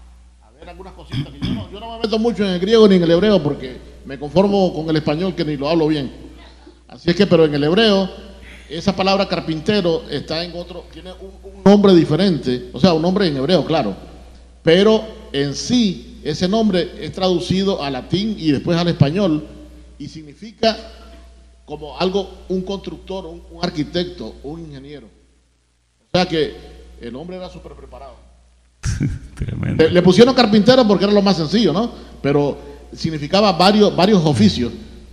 ver algunas cositas, que yo no me meto mucho en el griego ni en el hebreo porque me conformo con el español que ni lo hablo bien. Así es que, pero en el hebreo, esa palabra carpintero está en otro, tiene un nombre diferente, o sea, un nombre en hebreo, claro, pero en sí, ese nombre es traducido al latín y después al español y significa como algo, un constructor, un arquitecto, un ingeniero. O sea que el hombre era súper preparado. Le pusieron carpintero porque era lo más sencillo, ¿no? Pero significaba varios oficios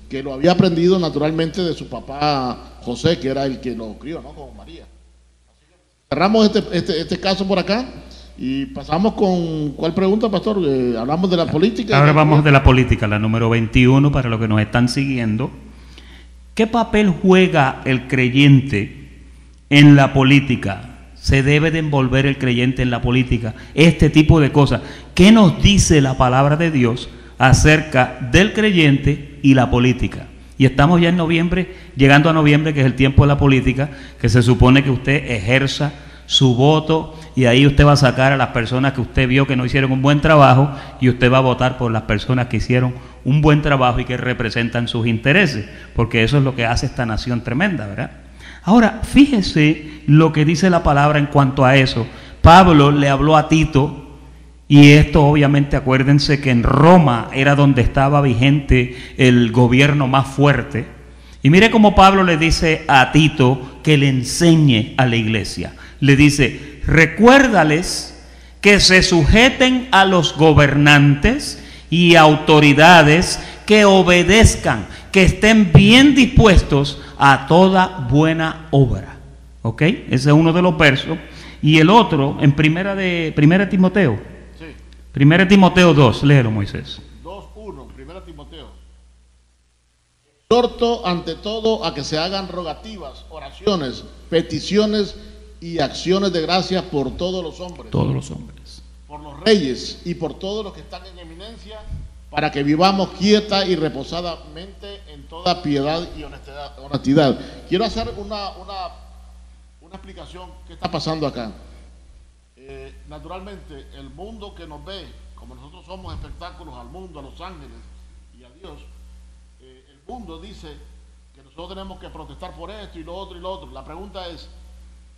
que lo había aprendido naturalmente de su papá José, que era el que lo crió, ¿no? Con María. Así que cerramos este caso por acá y pasamos con, ¿cuál pregunta, pastor? Hablamos de la política. Ahora vamos de la política, la número 21, para los que nos están siguiendo. ¿Qué papel juega el creyente en la política? ¿Se debe de envolver el creyente en la política? Este tipo de cosas. ¿Qué nos dice la palabra de Dios acerca del creyente y la política? Y estamos ya en noviembre, llegando a noviembre, que es el tiempo de la política, que se supone que usted ejerza su voto y ahí usted va a sacar a las personas que usted vio que no hicieron un buen trabajo y usted va a votar por las personas que hicieron un buen trabajo y que representan sus intereses, porque eso es lo que hace esta nación tremenda, ¿verdad? Ahora, fíjese lo que dice la palabra en cuanto a eso. Pablo le habló a Tito, y esto obviamente acuérdense que en Roma era donde estaba vigente el gobierno más fuerte. Y mire cómo Pablo le dice a Tito que le enseñe a la iglesia. Le dice, recuérdales que se sujeten a los gobernantes y autoridades, que obedezcan, que estén bien dispuestos a toda buena obra. ¿Ok? Ese es uno de los versos. Y el otro, en primera Timoteo. Sí. Primera Timoteo 2, léelo, Moisés. 2:1, primera Timoteo. Exhorto ante todo a que se hagan rogativas, oraciones, peticiones y acciones de gracias por todos los hombres. Todos los hombres. Por los reyes y por todos los que están en eminencia, para que vivamos quieta y reposadamente en toda piedad y honestidad. Quiero hacer una explicación que está pasando acá. Naturalmente, el mundo que nos ve, como nosotros somos espectáculos al mundo, a los ángeles y a Dios, el mundo dice que nosotros tenemos que protestar por esto y lo otro y lo otro. La pregunta es,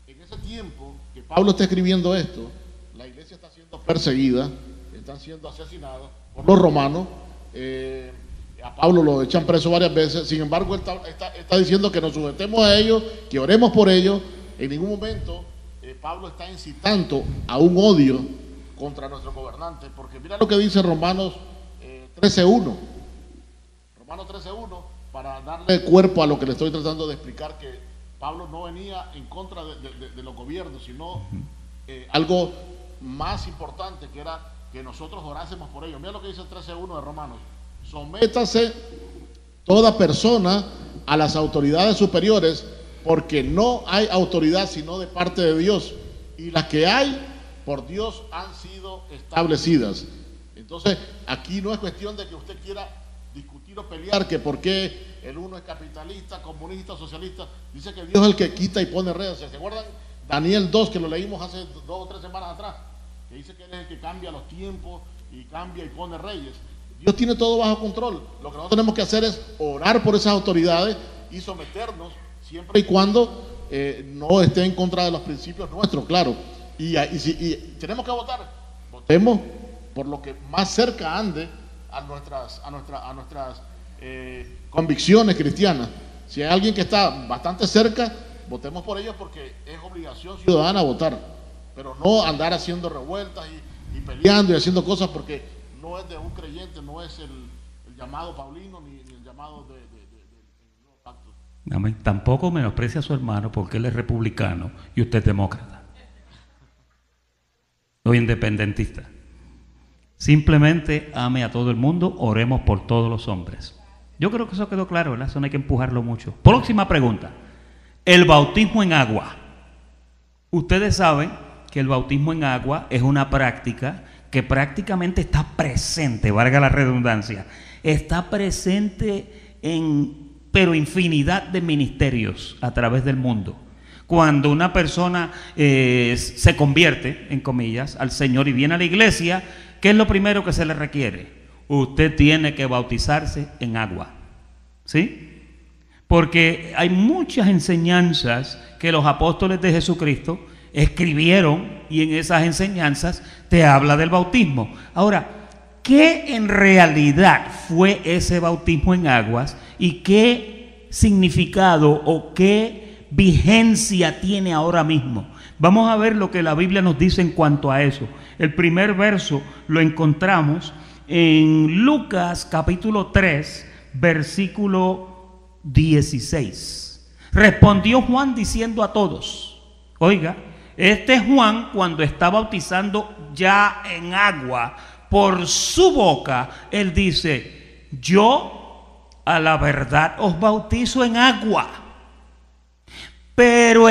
en ese tiempo que Pablo está escribiendo esto, la iglesia está siendo perseguida, están siendo asesinados por los romanos, A Pablo lo echan preso varias veces. Sin embargo, él está diciendo que nos sujetemos a ellos, que oremos por ellos. En ningún momento Pablo está incitando a un odio contra nuestro gobernante, porque mira lo que dice Romanos 13:1. Romanos 13:1, para darle cuerpo a lo que le estoy tratando de explicar, que Pablo no venía en contra de los gobiernos, sino algo más importante, que era que nosotros orásemos por ellos. Mira lo que dice el 13:1 de Romanos: sométase toda persona a las autoridades superiores, porque no hay autoridad sino de parte de Dios, y las que hay por Dios han sido establecidas. Entonces, aquí no es cuestión de que usted quiera discutir o pelear que por qué el uno es capitalista, comunista, socialista. Dice que Dios es el que quita y pone redes. ¿Se acuerdan? Daniel 2, que lo leímos hace 2 o 3 semanas atrás, que dice que Él es el que cambia los tiempos y cambia y pone reyes. Dios tiene todo bajo control. Lo que nosotros tenemos que hacer es orar por esas autoridades y someternos, siempre y cuando no esté en contra de los principios nuestros, claro. Y tenemos que votar, votemos por lo que más cerca ande a nuestras convicciones cristianas. Si hay alguien que está bastante cerca, votemos por ellos, porque es obligación ciudadana votar, pero no andar haciendo revueltas y peleando y haciendo cosas, porque no es de un creyente, no es el llamado paulino ni el llamado del nuevo pacto. Amén. Tampoco menosprecia a su hermano porque él es republicano y usted es demócrata o independentista. Simplemente ame a todo el mundo, oremos por todos los hombres. Yo creo que eso quedó claro, ¿verdad? Eso no hay que empujarlo mucho. Próxima pregunta: el bautismo en agua. Ustedes saben que el bautismo en agua es una práctica que prácticamente está presente, valga la redundancia, está presente pero infinidad de ministerios a través del mundo. Cuando una persona se convierte, en comillas, al Señor y viene a la iglesia, ¿qué es lo primero que se le requiere? Usted tiene que bautizarse en agua, ¿sí? Porque hay muchas enseñanzas que los apóstoles de Jesucristo escribieron, y en esas enseñanzas te habla del bautismo. Ahora, ¿qué en realidad fue ese bautismo en aguas y qué significado o qué vigencia tiene ahora mismo? Vamos a ver lo que la Biblia nos dice en cuanto a eso. El primer verso lo encontramos en Lucas capítulo 3, versículo 16. Respondió Juan diciendo a todos, oiga, este Juan, cuando está bautizando ya en agua, por su boca, él dice, yo a la verdad os bautizo en agua, pero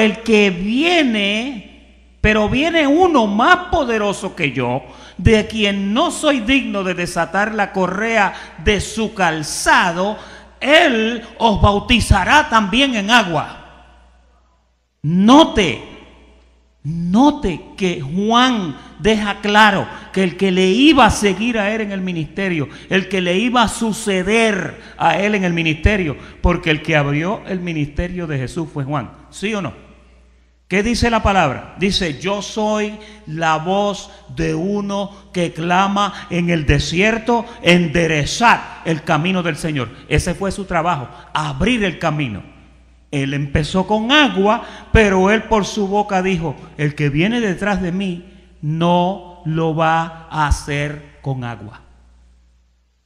viene uno más poderoso que yo, de quien no soy digno de desatar la correa de su calzado, él os bautizará también en agua. Note que Juan deja claro que el que le iba a seguir a él en el ministerio, el que le iba a suceder a él en el ministerio, porque el que abrió el ministerio de Jesús fue Juan, ¿sí o no? ¿Qué dice la palabra? Dice, yo soy la voz de uno que clama en el desierto, enderezad el camino del Señor. Ese fue su trabajo, abrir el camino. Él empezó con agua, pero él por su boca dijo, el que viene detrás de mí no lo va a hacer con agua.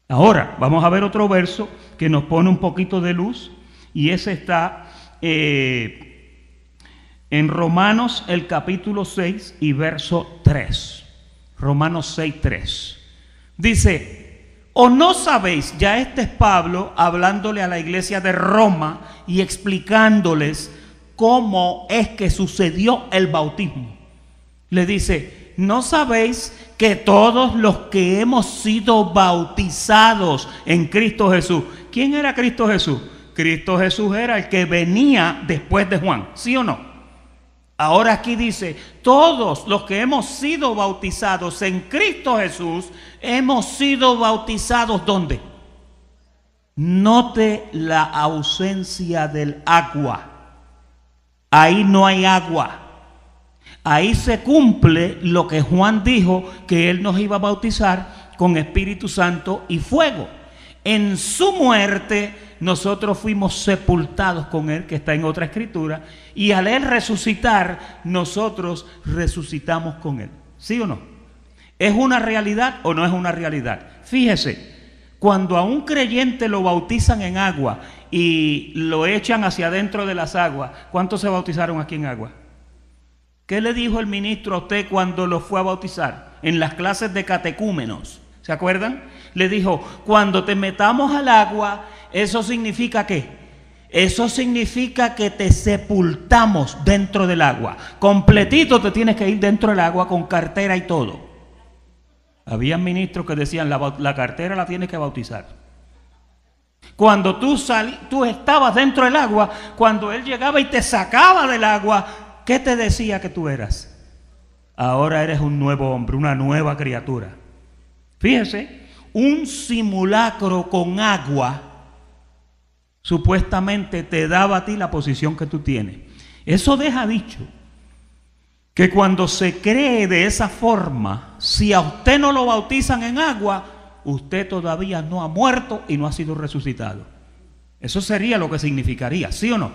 Ahora, vamos a ver otro verso que nos pone un poquito de luz, y ese está en Romanos el capítulo 6 y verso 3. Romanos 6, 3. Dice, ¿o no sabéis? Ya este es Pablo hablándole a la iglesia de Roma y explicándoles cómo es que sucedió el bautismo. Le dice, ¿no sabéis que todos los que hemos sido bautizados en Cristo Jesús? ¿Quién era Cristo Jesús? Cristo Jesús era el que venía después de Juan, ¿sí o no? Ahora aquí dice, todos los que hemos sido bautizados en Cristo Jesús, hemos sido bautizados ¿dónde? Note la ausencia del agua. Ahí no hay agua. Ahí se cumple lo que Juan dijo, que él nos iba a bautizar con Espíritu Santo y fuego. En su muerte nosotros fuimos sepultados con Él, que está en otra escritura, y al Él resucitar, nosotros resucitamos con Él. ¿Sí o no? ¿Es una realidad o no es una realidad? Fíjese, cuando a un creyente lo bautizan en agua y lo echan hacia adentro de las aguas, ¿cuántos se bautizaron aquí en agua? ¿Qué le dijo el ministro a usted cuando lo fue a bautizar? En las clases de catecúmenos, ¿se acuerdan? Le dijo, cuando te metamos al agua, ¿eso significa qué? Eso significa que te sepultamos dentro del agua. Completito te tienes que ir dentro del agua con cartera y todo. Había ministros que decían, la cartera la tienes que bautizar. Cuando tú estabas dentro del agua, cuando Él llegaba y te sacaba del agua, ¿qué te decía que tú eras? Ahora eres un nuevo hombre, una nueva criatura. Fíjese, un simulacro con agua supuestamente te daba a ti la posición que tú tienes. Eso deja dicho que cuando se cree de esa forma, si a usted no lo bautizan en agua, usted todavía no ha muerto y no ha sido resucitado. Eso sería lo que significaría, ¿sí o no?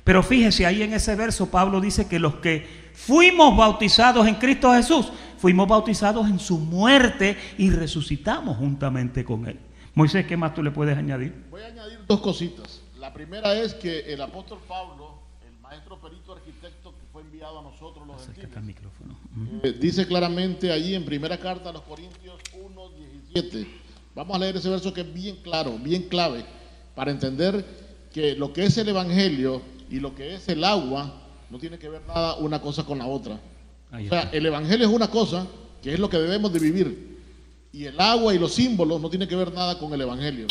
Pero fíjese, ahí en ese verso Pablo dice que los que fuimos bautizados en Cristo Jesús, fuimos bautizados en su muerte y resucitamos juntamente con Él. Moisés, ¿qué más tú le puedes añadir? Voy a añadir dos cositas. La primera es que el apóstol Pablo, el maestro perito arquitecto que fue enviado a nosotros los gentiles, dice claramente allí en primera carta a los Corintios 1:17. Vamos a leer ese verso que es bien claro, bien clave, para entender que lo que es el evangelio y lo que es el agua no tiene que ver nada una cosa con la otra. O sea, el evangelio es una cosa que es lo que debemos de vivir, y el agua y los símbolos no tienen que ver nada con el evangelio.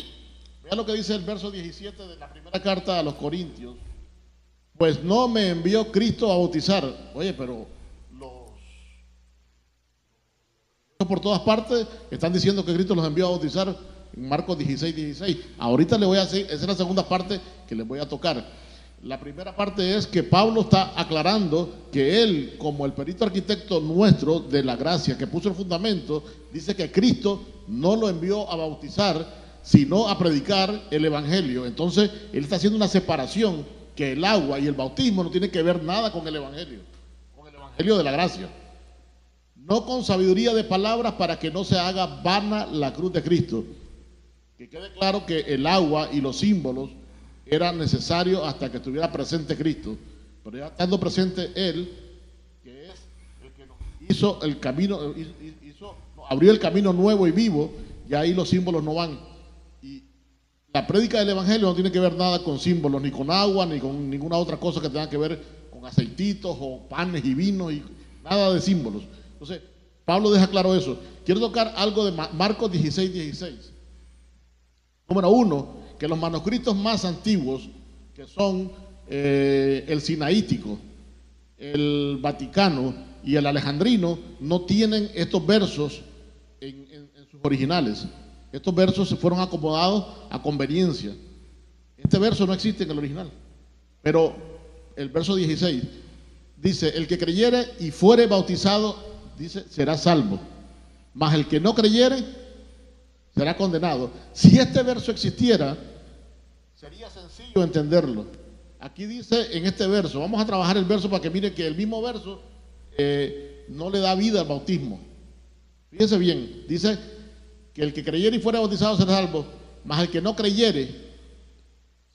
Vea lo que dice el verso 17 de la primera carta a los Corintios. Pues no me envió Cristo a bautizar. Oye, pero por todas partes están diciendo que Cristo los envió a bautizar en Marcos 16:16. Ahorita le voy a hacer, esa es la segunda parte que les voy a tocar. La primera parte es que Pablo está aclarando que él, como el perito arquitecto nuestro de la gracia que puso el fundamento, dice que Cristo no lo envió a bautizar, sino a predicar el evangelio. Entonces él está haciendo una separación, que el agua y el bautismo no tienen que ver nada con el evangelio de la gracia. No con sabiduría de palabras, para que no se haga vana la cruz de Cristo. Que quede claro que el agua y los símbolos eran necesarios hasta que estuviera presente Cristo. Pero ya estando presente Él, que es el que nos hizo el camino, abrió el camino nuevo y vivo, y ahí los símbolos no van. Y la prédica del evangelio no tiene que ver nada con símbolos, ni con agua, ni con ninguna otra cosa que tenga que ver con aceititos o panes y vinos, y nada de símbolos. Entonces, Pablo deja claro eso. Quiero tocar algo de Marcos 16:16. Número uno, que los manuscritos más antiguos, que son el sinaítico, el vaticano y el alejandrino, no tienen estos versos en sus originales. Estos versos se fueron acomodados a conveniencia. Este verso no existe en el original, pero el verso 16 dice: el que creyere y fuere bautizado, dice, será salvo, mas el que no creyere será condenado. Si este verso existiera, sería sencillo entenderlo. Aquí dice en este verso, vamos a trabajar el verso para que mire que el mismo verso no le da vida al bautismo. Fíjense bien, dice que el que creyere y fuera bautizado será salvo, mas el que no creyere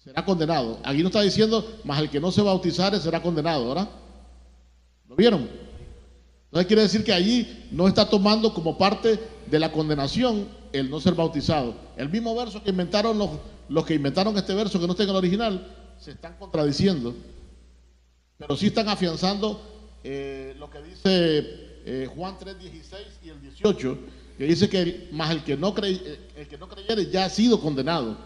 será condenado. Aquí no está diciendo, mas el que no se bautizare será condenado, ¿verdad? ¿Lo vieron? Entonces quiere decir que allí no está tomando como parte de la condenación el no ser bautizado. El mismo verso que inventaron los que inventaron este verso, que no está en el original, se están contradiciendo, pero sí están afianzando lo que dice Juan 3:16 y el 18, que dice que más el que no creyere ya ha sido condenado.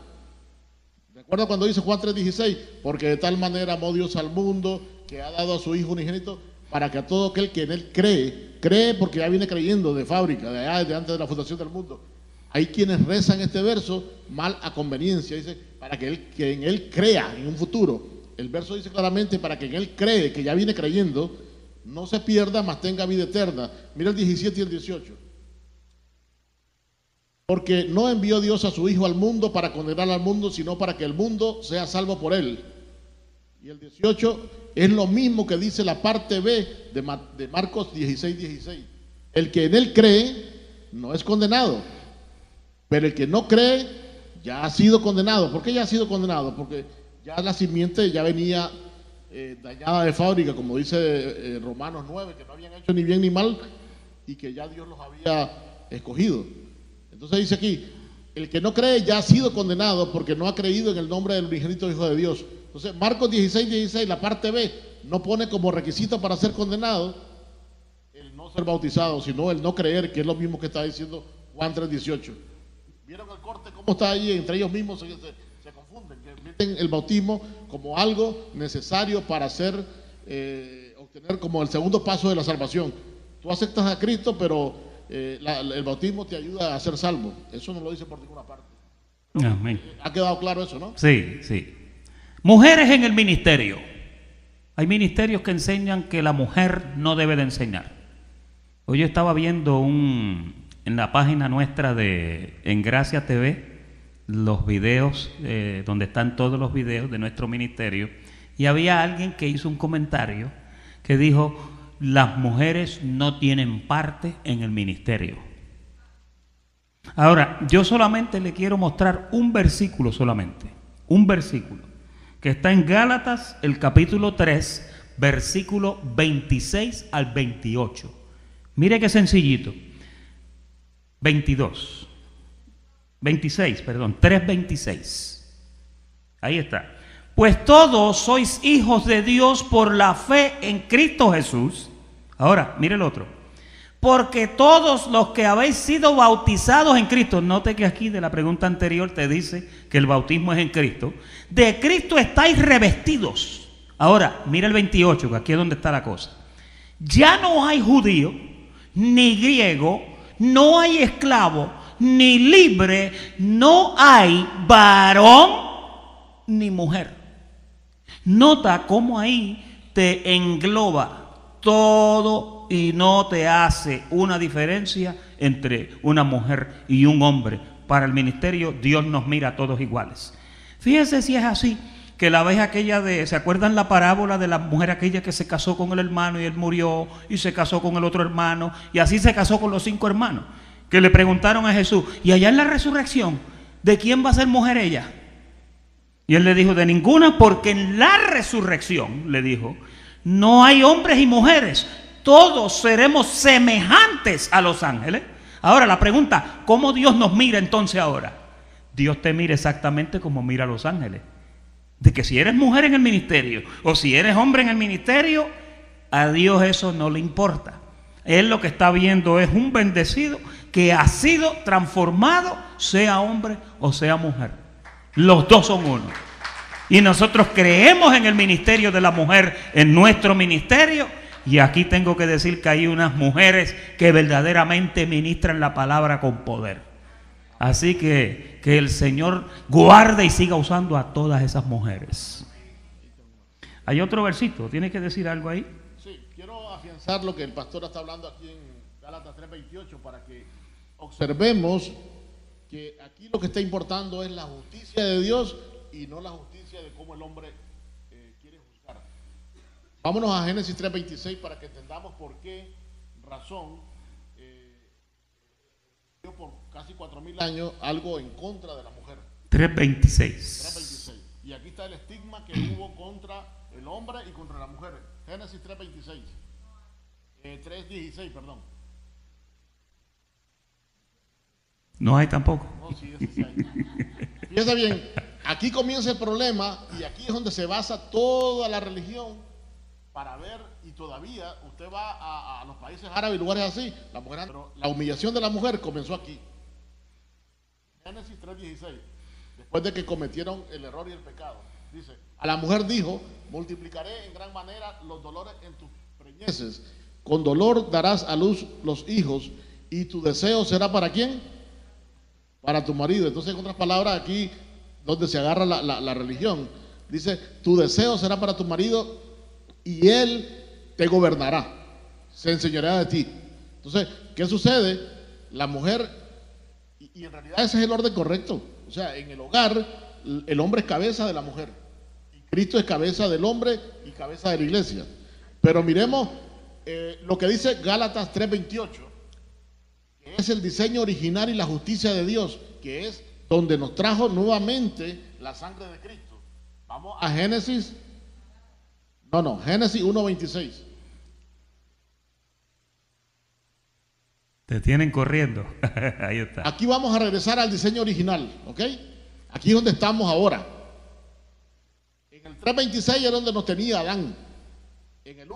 ¿Recuerda cuando dice Juan 3:16? Porque de tal manera amó Dios al mundo, que ha dado a su Hijo unigénito, para que a todo aquel que en Él cree porque ya viene creyendo de fábrica, de allá, de antes de la fundación del mundo. Hay quienes rezan este verso mal a conveniencia, dice, para que en Él crea en un futuro. El verso dice claramente, para que en Él cree, que ya viene creyendo, no se pierda, mas tenga vida eterna. Mira el 17 y el 18. Porque no envió Dios a su Hijo al mundo para condenar al mundo, sino para que el mundo sea salvo por él. Y el 18 es lo mismo que dice la parte B de Marcos 16:16. El que en él cree no es condenado, pero el que no cree ya ha sido condenado. ¿Por qué ya ha sido condenado? Porque ya la simiente ya venía dañada de fábrica, como dice Romanos 9, que no habían hecho ni bien ni mal y que ya Dios los había escogido. Entonces dice aquí, el que no cree ya ha sido condenado porque no ha creído en el nombre del unigénito Hijo de Dios. Entonces Marcos 16:16, la parte B, no pone como requisito para ser condenado el no ser bautizado, sino el no creer, que es lo mismo que está diciendo Juan 3:18. ¿Vieron el corte? ¿Cómo está ahí? Entre ellos mismos se confunden, que meten el bautismo como algo necesario para obtener como el segundo paso de la salvación. Tú aceptas a Cristo, pero el bautismo te ayuda a ser salvo. Eso no lo dice por ninguna parte. Amén. ¿Ha quedado claro eso, no? Sí, sí. Mujeres en el ministerio. Hay ministerios que enseñan que la mujer no debe de enseñar. Hoy yo estaba viendo en la página nuestra en Gracia TV los videos, donde están todos los videos de nuestro ministerio, y había alguien que hizo un comentario que dijo: las mujeres no tienen parte en el ministerio. Ahora, yo solamente le quiero mostrar un versículo solamente, un versículo, que está en Gálatas, el capítulo 3, versículo 26 al 28. Mire qué sencillito. 3:26. Ahí está. Pues todos sois hijos de Dios por la fe en Cristo Jesús. Ahora, mire el otro. Porque todos los que habéis sido bautizados en Cristo, note que aquí de la pregunta anterior te dice que el bautismo es en Cristo. De Cristo estáis revestidos. Ahora, mire el 28, que aquí es donde está la cosa. Ya no hay judío, ni griego, no hay esclavo, ni libre, no hay varón ni mujer. Nota cómo ahí te engloba todo y no te hace una diferencia entre una mujer y un hombre. Para el ministerio Dios nos mira a todos iguales. Fíjense si es así, que la vez aquella ¿se acuerdan la parábola de la mujer aquella que se casó con el hermano y él murió y se casó con el otro hermano y así se casó con los 5 hermanos? Que le preguntaron a Jesús, y allá en la resurrección, ¿de quién va a ser mujer ella? Y él le dijo, de ninguna, porque en la resurrección, le dijo, no hay hombres y mujeres, todos seremos semejantes a los ángeles. Ahora la pregunta, ¿cómo Dios nos mira entonces ahora? Dios te mira exactamente como mira a los ángeles. De que si eres mujer en el ministerio o si eres hombre en el ministerio, a Dios eso no le importa. Él lo que está viendo es un bendecido que ha sido transformado, sea hombre o sea mujer. Los dos son uno. Y nosotros creemos en el ministerio de la mujer, en nuestro ministerio. Y aquí tengo que decir que hay unas mujeres que verdaderamente ministran la palabra con poder. Así que el Señor guarde y siga usando a todas esas mujeres. Hay otro versito, ¿tiene que decir algo ahí? Sí, quiero afianzar lo que el pastor está hablando aquí en Gálatas 3:28 para que observemos que aquí lo que está importando es la justicia de Dios y no la justicia de cómo el hombre quiere juzgar. Vámonos a Génesis 3:26 para que entendamos por qué razón por casi 4.000 años algo en contra de la mujer. 3:26. Y aquí está el estigma que hubo contra el hombre y contra la mujer. Génesis 3:26. 3:16, perdón. No hay tampoco. No, sí, ese sí hay. Fíjense bien, aquí comienza el problema y aquí es donde se basa toda la religión para ver, y todavía usted va a los países árabes y lugares así, la mujer, pero la humillación de la mujer comenzó aquí. Génesis 3:16, después de que cometieron el error y el pecado, dice, a la mujer dijo, multiplicaré en gran manera los dolores en tus preñeces, con dolor darás a luz los hijos, y tu deseo será ¿para quién? Para tu marido. Entonces, en otras palabras, aquí donde se agarra la religión, dice, tu deseo será para tu marido y él te gobernará, se enseñoreará de ti. Entonces, ¿qué sucede? La mujer Y en realidad ese es el orden correcto. O sea, en el hogar el hombre es cabeza de la mujer. Y Cristo es cabeza del hombre y cabeza de la iglesia. Pero miremos lo que dice Gálatas 3:28, que es el diseño original y la justicia de Dios, que es donde nos trajo nuevamente la sangre de Cristo. Vamos a Génesis 1:26. Te tienen corriendo. Ahí está. Aquí vamos a regresar al diseño original, ¿ok? Aquí es donde estamos ahora. En el 3:26 es donde nos tenía Adán. En el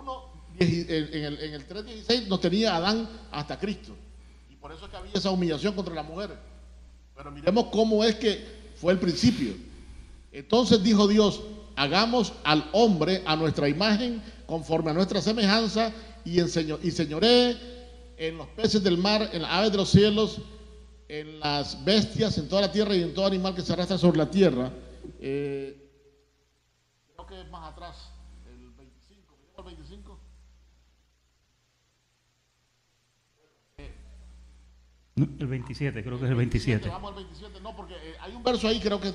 3:16 nos tenía Adán hasta Cristo. Y por eso es que había esa humillación contra la mujer. Pero miremos cómo es que fue el principio. Entonces dijo Dios: hagamos al hombre a nuestra imagen, conforme a nuestra semejanza, y señoree en los peces del mar, en las aves de los cielos, en las bestias, en toda la tierra y en todo animal que se arrastra sobre la tierra. Creo que es más atrás, el 25, el 25. El 27, creo que es el 27. Vamos al 27, no, porque hay un verso ahí, creo que...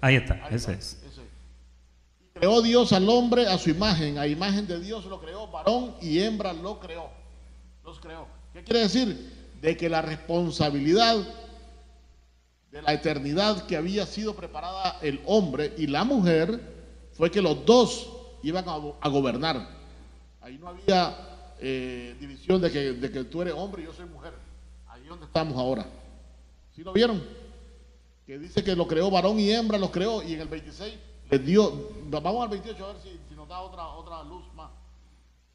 Ahí está, ese es. Creó Dios al hombre a su imagen, a imagen de Dios lo creó, varón y hembra lo creó. Los creó. ¿Qué quiere decir? De que la responsabilidad de la eternidad que había sido preparada el hombre y la mujer fue que los dos iban a gobernar. Ahí no había división de que tú eres hombre y yo soy mujer. Ahí es donde estamos ahora. ¿Sí lo vieron? Que dice que lo creó varón y hembra, los creó, y en el 26 les dio, vamos al 28 a ver si nos da otra luz más.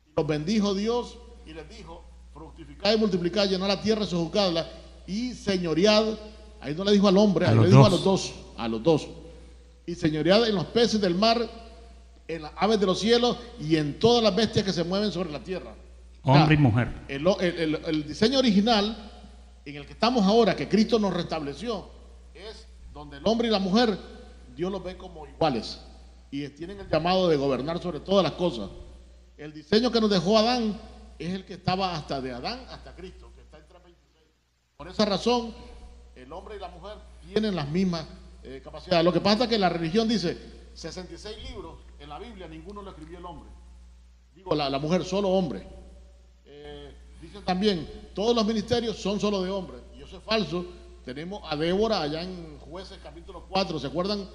Y los bendijo Dios y les dijo: fructificad y multiplicad, llenad la tierra y sojuzgadla, y señoread. Ahí no le dijo al hombre, ahí le dijo a los dos. Y señoread en los peces del mar, en las aves de los cielos y en todas las bestias que se mueven sobre la tierra. Hombre y mujer. El diseño original en el que estamos ahora, que Cristo nos restableció, es donde el hombre y la mujer, Dios los ve como iguales y tienen el llamado de gobernar sobre todas las cosas. El diseño que nos dejó Adán es el que estaba hasta de Adán hasta Cristo, que está en 3:26. Por esa razón, el hombre y la mujer tienen las mismas capacidades. Lo que pasa es que la religión dice 66 libros en la Biblia, ninguno lo escribió el hombre. Digo, la mujer, solo hombre. Dicen también, todos los ministerios son solo de hombres, y eso es falso. Tenemos a Débora allá en Jueces capítulo 4, ¿se acuerdan?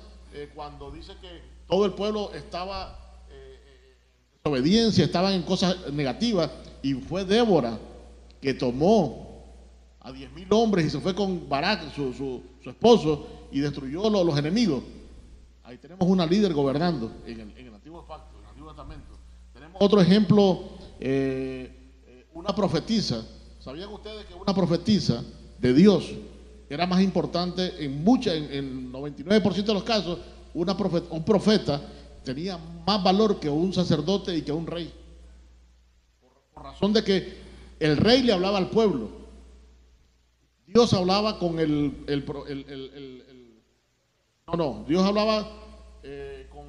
Cuando dice que todo el pueblo estaba en desobediencia, estaban en cosas negativas, y fue Débora que tomó a 10,000 hombres y se fue con Barak, su esposo, y destruyó los enemigos. Ahí tenemos una líder gobernando en el antiguo pacto, en el antiguo testamento. Tenemos otro ejemplo, una profetisa. ¿Sabían ustedes que una profetisa de Dios era más importante en 99% de los casos? Un profeta tenía más valor que un sacerdote y que un rey. Por razón de que el rey le hablaba al pueblo. Dios hablaba con Dios hablaba con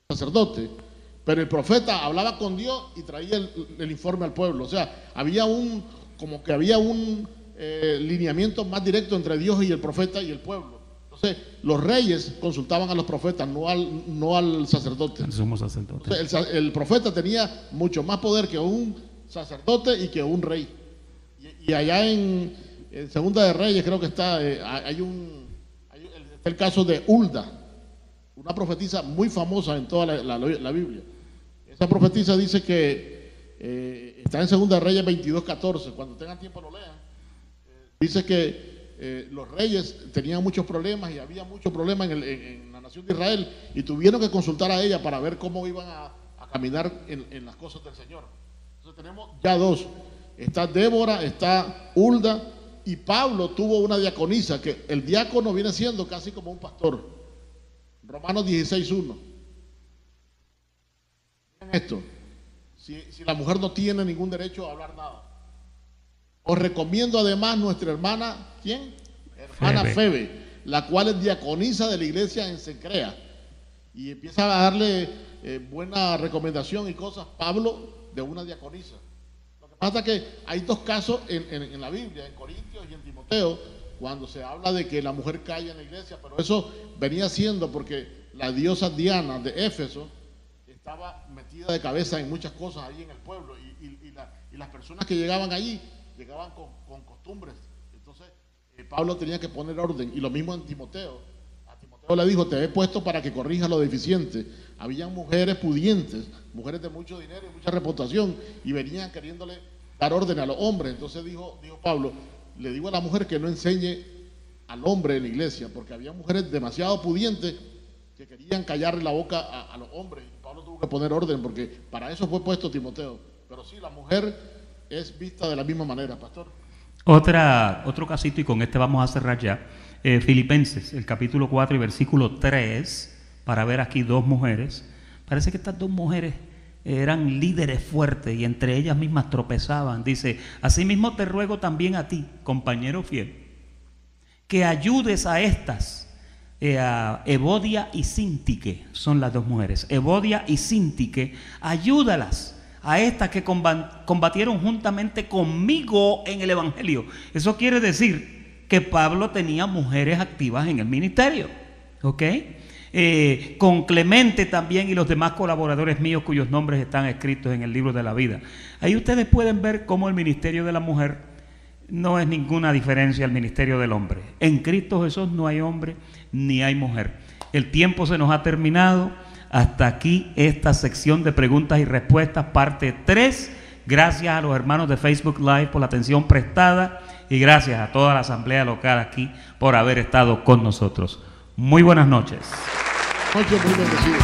el sacerdote, pero el profeta hablaba con Dios y traía el informe al pueblo. O sea, había un lineamiento más directo entre Dios y el profeta y el pueblo. Entonces, los reyes consultaban a los profetas, no al sacerdote. El sumo sacerdote. Entonces, el profeta tenía mucho más poder que un sacerdote y que un rey. Y allá en Segunda de Reyes creo que está, está el caso de Hulda, una profetisa muy famosa en toda la Biblia. Esa profetisa dice que está en Segunda de Reyes 22:14, cuando tengan tiempo lo lean. Dice que los reyes tenían muchos problemas y había muchos problemas en la nación de Israel, y tuvieron que consultar a ella para ver cómo iban a caminar en las cosas del Señor. Entonces tenemos ya dos. Está Débora, está Hulda, y Pablo tuvo una diaconisa, que el diácono viene siendo casi como un pastor. Romanos 16:1. Miren esto, si la mujer no tiene ningún derecho a hablar nada. Os recomiendo además nuestra hermana, ¿quién? Hermana Febe, la cual es diaconisa de la iglesia en Cencrea. Y empieza a darle buena recomendación y cosas, Pablo, de una diaconisa. Hasta que hay dos casos en la Biblia, en Corintios y en Timoteo. Timoteo, cuando se habla de que la mujer calla en la iglesia, pero eso venía siendo porque la diosa Diana de Éfeso estaba metida de cabeza en muchas cosas allí en el pueblo, y las personas que llegaban allí llegaban con costumbres. Entonces Pablo tenía que poner orden, y lo mismo en Timoteo. A Timoteo le dijo: te he puesto para que corrijas lo deficiente. Habían mujeres pudientes, mujeres de mucho dinero y mucha reputación, y venían queriéndole dar orden a los hombres. Entonces dijo Pablo: le digo a la mujer que no enseñe al hombre en la iglesia, porque había mujeres demasiado pudientes que querían callarle la boca a los hombres, y Pablo tuvo que poner orden, porque para eso fue puesto Timoteo. Pero sí, la mujer es vista de la misma manera, pastor. Otro casito, y con este vamos a cerrar ya. Filipenses, el capítulo 4 y versículo 3, para ver aquí dos mujeres. Parece que estas dos mujeres eran líderes fuertes y entre ellas mismas tropezaban. Dice: asimismo te ruego también a ti, compañero fiel, que ayudes a estas, a Evodia y Síntique, son las dos mujeres, Evodia y Síntique, ayúdalas a estas que combatieron juntamente conmigo en el Evangelio. Eso quiere decir que Pablo tenía mujeres activas en el ministerio, ¿ok? Con Clemente también y los demás colaboradores míos cuyos nombres están escritos en el libro de la vida. Ahí ustedes pueden ver cómo el ministerio de la mujer no es ninguna diferencia al ministerio del hombre. En Cristo Jesús no hay hombre ni hay mujer. El tiempo se nos ha terminado. Hasta aquí esta sección de preguntas y respuestas, parte 3. Gracias a los hermanos de Facebook Live por la atención prestada, y gracias a toda la asamblea local aquí por haber estado con nosotros. Muy buenas noches. Muy bendecido.